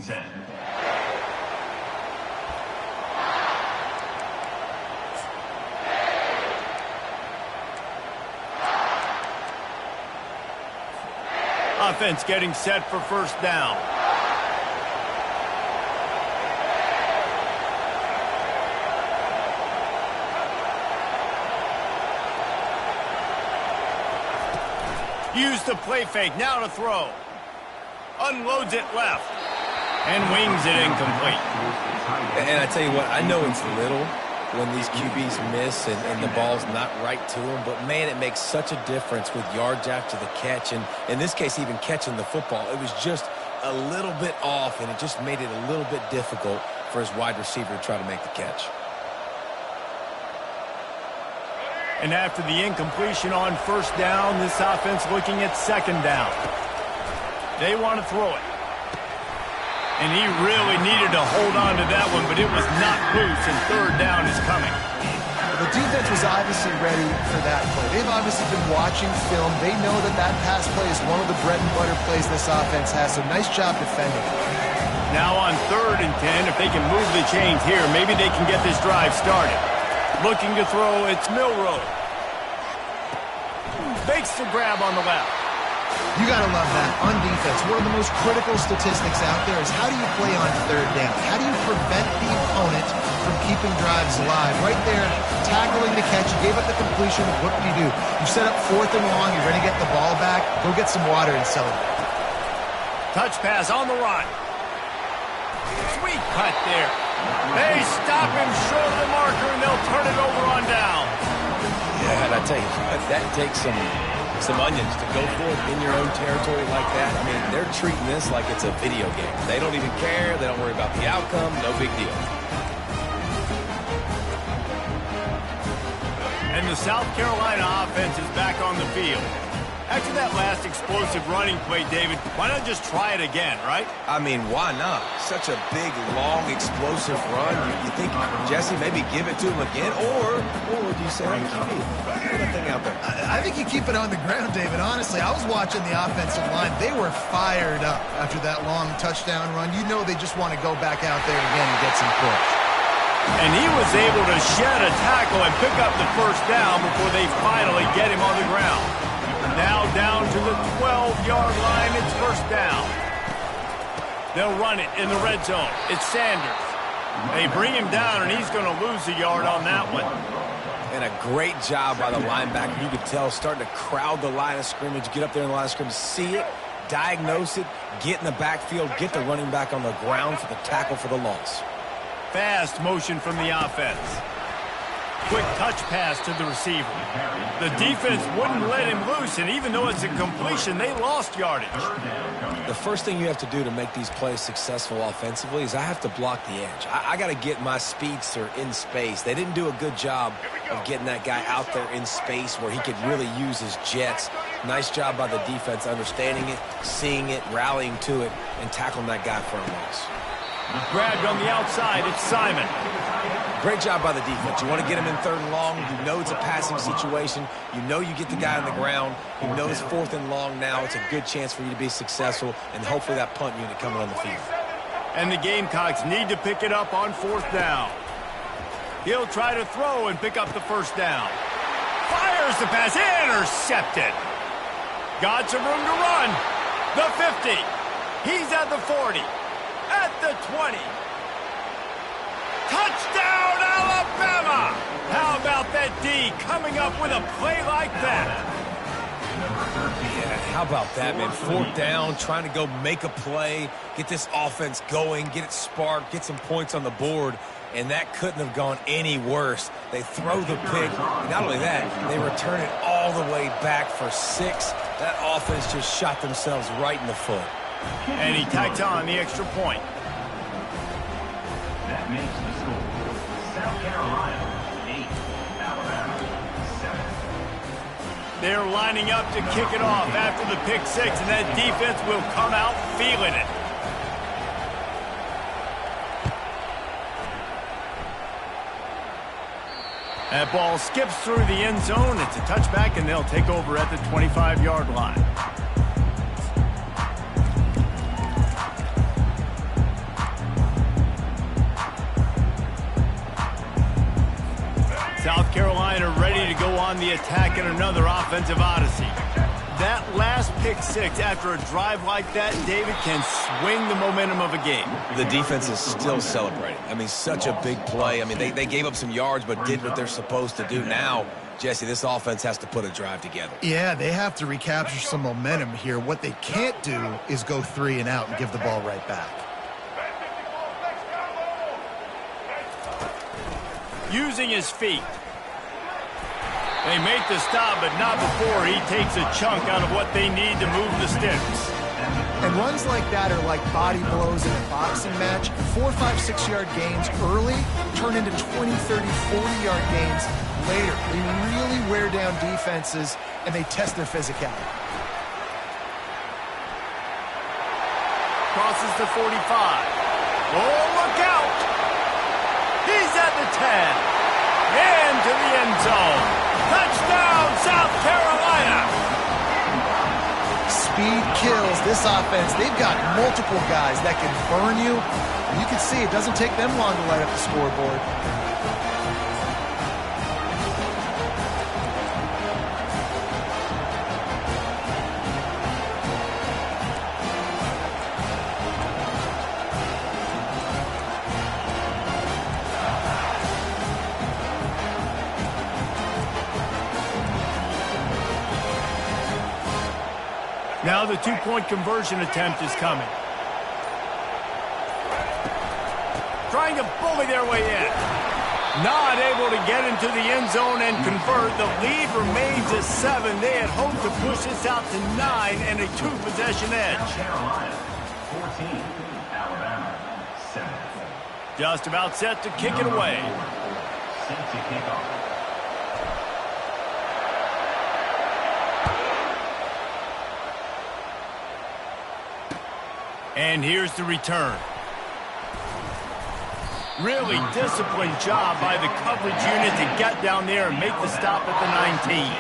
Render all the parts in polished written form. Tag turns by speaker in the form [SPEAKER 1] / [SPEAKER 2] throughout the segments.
[SPEAKER 1] Set.
[SPEAKER 2] Offense getting set for first down. Use the play fake, now to throw. Unloads it left. And wings it incomplete.
[SPEAKER 3] And I tell you what, I know it's little when these QBs miss and the ball's not right to them, but man, it makes such a difference with yards after the catch, and in this case, even catching the football. It was just a little bit off, and it just made it a little bit difficult for his wide receiver to try to make the catch.
[SPEAKER 2] And after the incompletion on first down, this offense looking at second down. They want to throw it. And he really needed to hold on to that one, but it was not loose, and third down is coming.
[SPEAKER 4] The defense was obviously ready for that play. They've obviously been watching film. They know that that pass play is one of the bread and butter plays this offense has, so nice job defending.
[SPEAKER 2] Now on 3rd and 10, if they can move the chains here, maybe they can get this drive started. Looking to throw, it's Milroe. Makes the grab on the left.
[SPEAKER 4] You got to love that. On defense, one of the most critical statistics out there is how do you play on 3rd down? How do you prevent the opponent from keeping drives alive? Right there, tackling the catch. You gave up the completion. What do? You set up 4th and long. You're ready to get the ball back. Go get some water and celebrate.
[SPEAKER 2] Touch pass on the run. Sweet cut there. They stop him short of the marker, and they'll turn it over on down.
[SPEAKER 3] Yeah, and I tell you, that takes some onions to go for it in your own territory like that. I mean, they're treating this like it's a video game. They don't even care. They don't worry about the outcome. No big deal.
[SPEAKER 2] And the South Carolina offense is back on the field. After that last explosive running play, David, why not just try it again, right?
[SPEAKER 3] I mean, why not? Such a big, long, explosive run. You think, Jesse, maybe give it to him again? Or do you say, hey, put that thing out there?
[SPEAKER 4] I think you keep it on the ground, David. Honestly, I was watching the offensive line. They were fired up after that long touchdown run. You know they just want to go back out there again and get some points.
[SPEAKER 2] And he was able to shed a tackle and pick up the first down before they finally get him on the ground. Now down to the 12-yard line, it's first down. They'll run it in the red zone. It's Sanders. They bring him down, and he's going to lose a yard on that one.
[SPEAKER 3] And a great job by the linebacker. You could tell starting to crowd the line of scrimmage, get up there in the line of scrimmage, see it, diagnose it, get in the backfield, get the running back on the ground for the tackle for the loss.
[SPEAKER 2] Fast motion from the offense. Quick touch pass to the receiver. The defense wouldn't let him loose, and even though it's a completion, they lost yardage.
[SPEAKER 3] The first thing you have to do to make these plays successful offensively is I have to block the edge. I got to get my speedster in space. They didn't do a good job of getting that guy out there in space where he could really use his jets. Nice job by the defense understanding it, seeing it, rallying to it, and tackling that guy for a loss.
[SPEAKER 2] Grabbed on the outside, it's Simon.
[SPEAKER 3] Great job by the defense. You want to get him in 3rd and long. You know it's a passing situation. You know you get the guy on the ground. You know it's 4th and long now. It's a good chance for you to be successful, and hopefully that punt unit coming on the field.
[SPEAKER 2] And the Gamecocks need to pick it up on 4th down. He'll try to throw and pick up the first down. Fires the pass, intercepted. Got some room to run. The 50. He's at the 40. At the 20. Touchdown, Alabama! How about that D coming up with a play like that?
[SPEAKER 3] Yeah, how about that, man? 4th down, trying to go make a play, get this offense going, get it sparked, get some points on the board, and that couldn't have gone any worse. They throw the pick, and not only that, they return it all the way back for 6. That offense just shot themselves right in the foot.
[SPEAKER 2] And he tacks on the extra point.
[SPEAKER 1] That makes the score. South Carolina 8, Alabama 7.
[SPEAKER 2] They're lining up to kick it off after the pick 6, and that defense will come out feeling it. That ball skips through the end zone. It's a touchback, and they'll take over at the 25-yard line. on the attack in another offensive odyssey. That last pick six after a drive like that, David, can swing the momentum of a game.
[SPEAKER 3] The defense is still celebrating. I mean, such a big play. I mean, they gave up some yards but did what they're supposed to do. Now, Jesse, this offense has to put a drive together.
[SPEAKER 4] Yeah, they have to recapture some momentum here. What they can't do is go 3 and out and give the ball right back.
[SPEAKER 2] Using his feet. They make the stop, but not before he takes a chunk out of what they need to move the sticks.
[SPEAKER 4] And runs like that are like body blows in a boxing match. 4, 5, 6-yard gains early turn into 20, 30, 40-yard gains later. They really wear down defenses, and they test their physicality.
[SPEAKER 2] Crosses the 45. Oh, look out! He's at the 10. Into the end zone. Touchdown, South Carolina!
[SPEAKER 4] Speed kills this offense. They've got multiple guys that can burn you. You can see it doesn't take them long to light up the scoreboard.
[SPEAKER 2] Now the two-point conversion attempt is coming. Trying to bully their way in. Not able to get into the end zone and convert. The lead remains at 7. They had hoped to push this out to 9 and a 2-possession edge.
[SPEAKER 1] South Carolina, 14. Alabama, 7.
[SPEAKER 2] Just about set to kick it away.
[SPEAKER 1] Set to kick off.
[SPEAKER 2] And here's the return. Really disciplined job by the coverage unit to get down there and make the stop at the 19.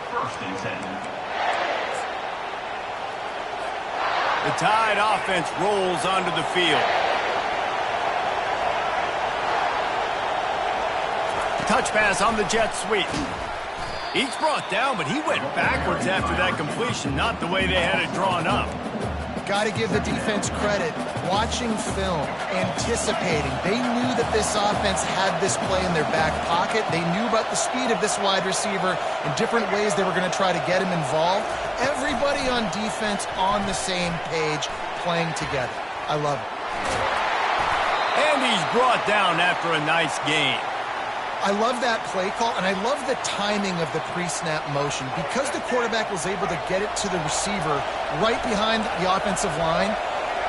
[SPEAKER 1] First and 10.
[SPEAKER 2] The Tide offense rolls onto the field. Touch pass on the jet sweep. He's brought down, but he went backwards after that completion, not the way they had it drawn up.
[SPEAKER 4] Got to give the defense credit. Watching film, anticipating. They knew that this offense had this play in their back pocket. They knew about the speed of this wide receiver and different ways they were going to try to get him involved. Everybody on defense on the same page, playing together. I love it.
[SPEAKER 2] And he's brought down after a nice gain.
[SPEAKER 4] I love that play call, and I love the timing of the pre-snap motion. Because the quarterback was able to get it to the receiver right behind the offensive line,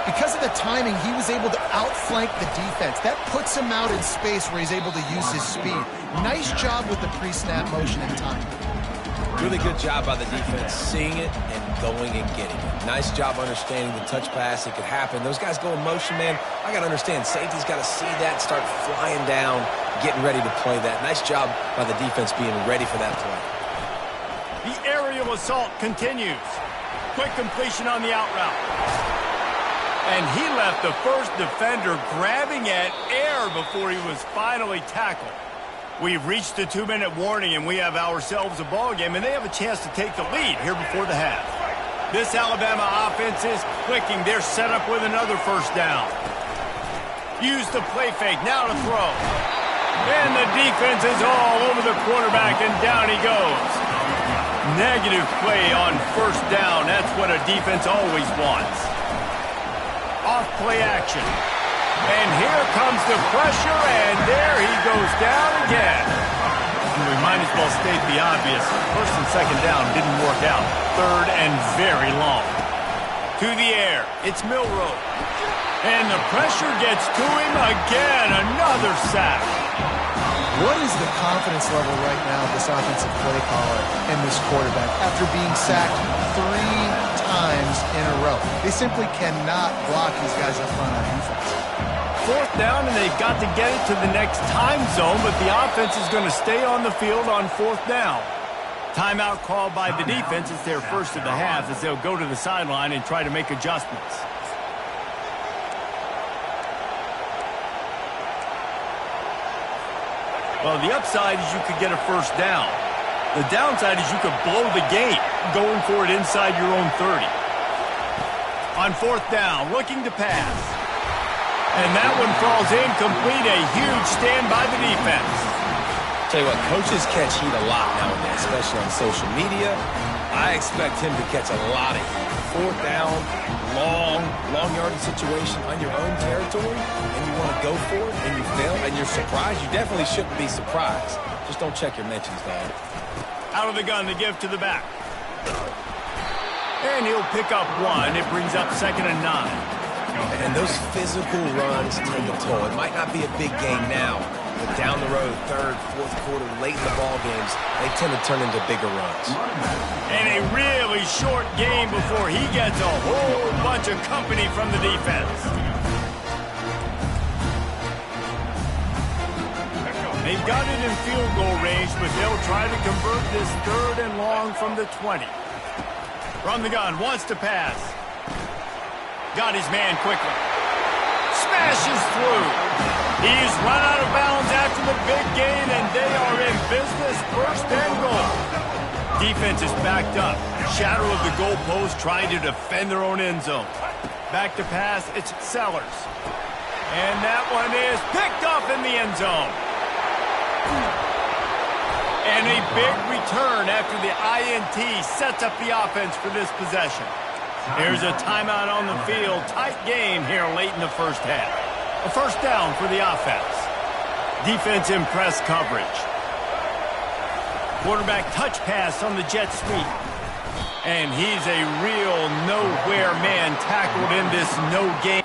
[SPEAKER 4] because of the timing, he was able to outflank the defense. That puts him out in space where he's able to use his speed. Nice job with the pre-snap motion and timing.
[SPEAKER 3] Really good job by the defense, seeing it and going and getting it. Nice job understanding the touch pass. It could happen. Those guys go in motion, man. I got to understand, safety's got to see that, start flying down, getting ready to play that. Nice job by the defense being ready for that play.
[SPEAKER 2] The aerial assault continues. Quick completion on the out route. And he left the first defender grabbing at air before he was finally tackled. We've reached the 2-minute warning, and we have ourselves a ball game, and they have a chance to take the lead here before the half. This Alabama offense is clicking. They're set up with another first down. Use the play fake. Now to throw. And the defense is all over the quarterback, and down he goes. Negative play on first down. That's what a defense always wants. Off play action. And here comes the pressure, and there he goes down again. And we might as well state the obvious. First and second down didn't work out. Third and very long. To the air. It's Milroe. And the pressure gets to him again. Another sack.
[SPEAKER 4] What is the confidence level right now of this offensive play caller and this quarterback after being sacked 3 times in a row? They simply cannot block these guys up front on defense.
[SPEAKER 2] Fourth down, and they've got to get it to the next time zone, but the offense is going to stay on the field on fourth down. Timeout called by the defense. It's their first of the half as they'll go to the sideline and try to make adjustments. Well, the upside is you could get a first down. The downside is you could blow the game going for it inside your own 30. On fourth down, looking to pass. And that one falls incomplete. A huge stand by the defense.
[SPEAKER 3] Tell you what, coaches catch heat a lot nowadays, especially on social media. I expect him to catch a lot of heat. Fourth down, long yardage situation on your own territory, and you want to go for it, and you fail, and you're surprised. You definitely shouldn't be surprised. Just don't check your mentions, dog.
[SPEAKER 2] Out of the gun to give to the back. And he'll pick up one. It brings up 2nd and 9.
[SPEAKER 3] And those physical runs take a toll. It might not be a big game now, but down the road, third, fourth quarter, late in the ball games, they tend to turn into bigger runs.
[SPEAKER 2] And a really short game before he gets a whole bunch of company from the defense. They've got it in field goal range, but they'll try to convert this 3rd and long from the 20. From the gun, wants to pass. Got his man quickly. Smashes through. He's run out of bounds after the big gain, and they are in business. 1st and goal. Defense is backed up. Shadow of the goalpost trying to defend their own end zone. Back to pass, it's Sellers. And that one is picked up in the end zone. And a big return after the INT sets up the offense for this possession. Here's a timeout on the field. Tight game here late in the first half. A 1st down for the offense. Defense in press coverage. Quarterback touch pass on the jet sweep. And he's a real nowhere man tackled in this no game.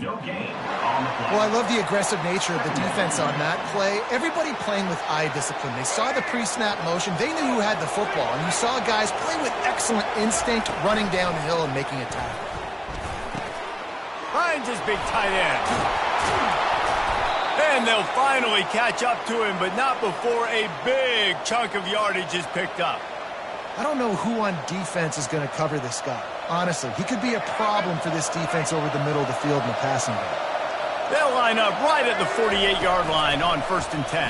[SPEAKER 1] No gain on the play.
[SPEAKER 4] Well, I love the aggressive nature of the defense on that play. Everybody playing with eye discipline. They saw the pre-snap motion. They knew who had the football. And you saw guys play with excellent instinct, running downhill and making a tackle.
[SPEAKER 2] Finds his big tight end. And they'll finally catch up to him, but not before a big chunk of yardage is picked up.
[SPEAKER 4] I don't know who on defense is going to cover this guy. Honestly, he could be a problem for this defense over the middle of the field in the passing game.
[SPEAKER 2] They'll line up right at the 48-yard line on 1st and 10.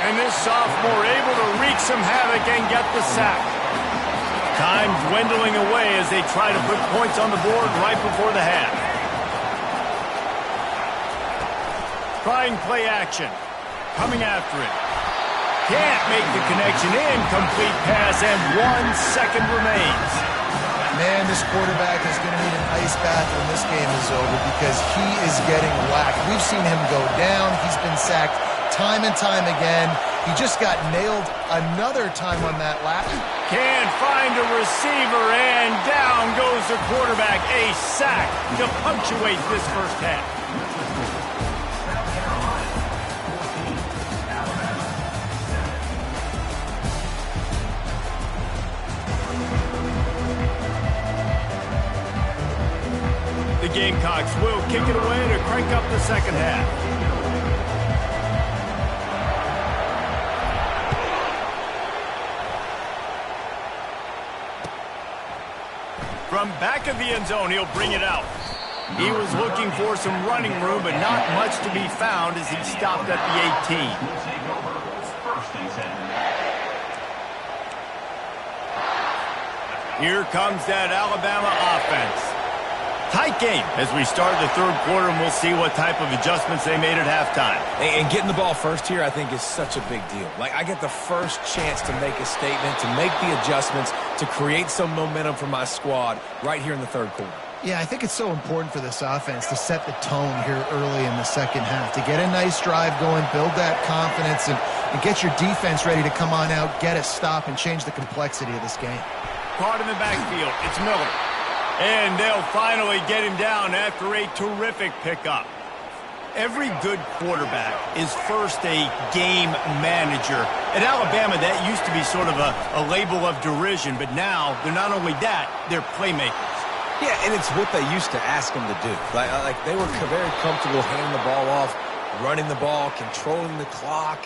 [SPEAKER 2] And this sophomore able to wreak some havoc and get the sack. Time dwindling away as they try to put points on the board right before the half. Trying play action. Coming after it. Can't make the connection. Incomplete pass, and 1 second remains.
[SPEAKER 4] Man, this quarterback is going to need an ice bath when this game is over because he is getting whacked. We've seen him go down. He's been sacked time and time again. He just got nailed another time on that lap.
[SPEAKER 2] Can't find a receiver, and down goes the quarterback. A sack to punctuate this first half. The Gamecocks will kick it away to crank up the second half. From back of the end zone, he'll bring it out. He was looking for some running room, but not much to be found as he stopped at the 18. Here comes that Alabama offense. Tight game as we start the third quarter, and we'll see what type of adjustments they made at halftime.
[SPEAKER 3] And getting the ball first here, I think, is such a big deal. Like, I get the first chance to make a statement, to make the adjustments, to create some momentum for my squad right here in the third quarter.
[SPEAKER 4] Yeah, I think it's so important for this offense to set the tone here early in the second half, to get a nice drive going, build that confidence, and get your defense ready to come on out, get a stop, and change the complexity of this game.
[SPEAKER 2] Caught in the backfield. It's Miller. And they'll finally get him down after a terrific pickup. Every good quarterback is first a game manager. At Alabama, that used to be sort of a label of derision, but now they're not only that, they're playmakers.
[SPEAKER 3] Yeah, and it's what they used to ask them to do. Like they were very comfortable handing the ball off, running the ball, controlling the clock,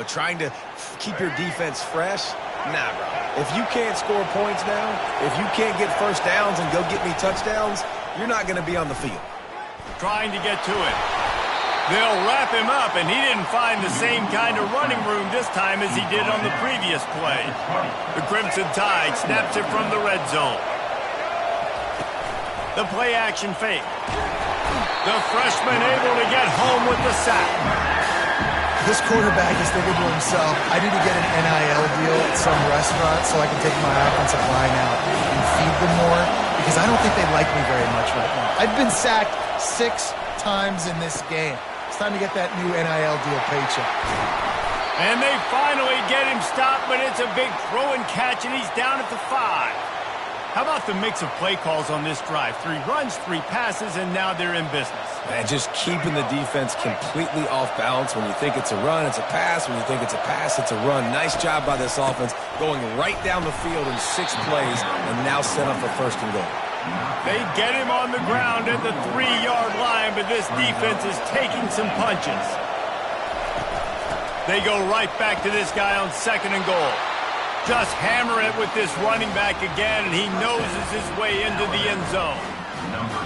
[SPEAKER 3] trying to keep your defense fresh. Nah, bro. If you can't score points now, if you can't get first downs and go get me touchdowns, you're not going to be on the field.
[SPEAKER 2] Trying to get to it. They'll wrap him up, and he didn't find the same kind of running room this time as he did on the previous play. The Crimson Tide snaps it from the red zone. The play-action fake. The freshman able to get home with the sack.
[SPEAKER 4] This quarterback is thinking to himself, I need to get an NIL deal at some restaurant so I can take my offensive line out and feed them more, because I don't think they like me very much right now. I've been sacked 6 times in this game. It's time to get that new NIL deal paycheck.
[SPEAKER 2] And they finally get him stopped, but it's a big throw and catch, and he's down at the 5. How about the mix of play calls on this drive? 3 runs, 3 passes, and now they're in business.
[SPEAKER 3] Man, just keeping the defense completely off balance. When you think it's a run, it's a pass. When you think it's a pass, it's a run. Nice job by this offense, going right down the field in 6 plays, and now set up for 1st and goal.
[SPEAKER 2] They get him on the ground at the 3-yard line, but this defense is taking some punches. They go right back to this guy on 2nd and goal. Just hammer it with this running back again, and he noses his way into the end zone.
[SPEAKER 1] Number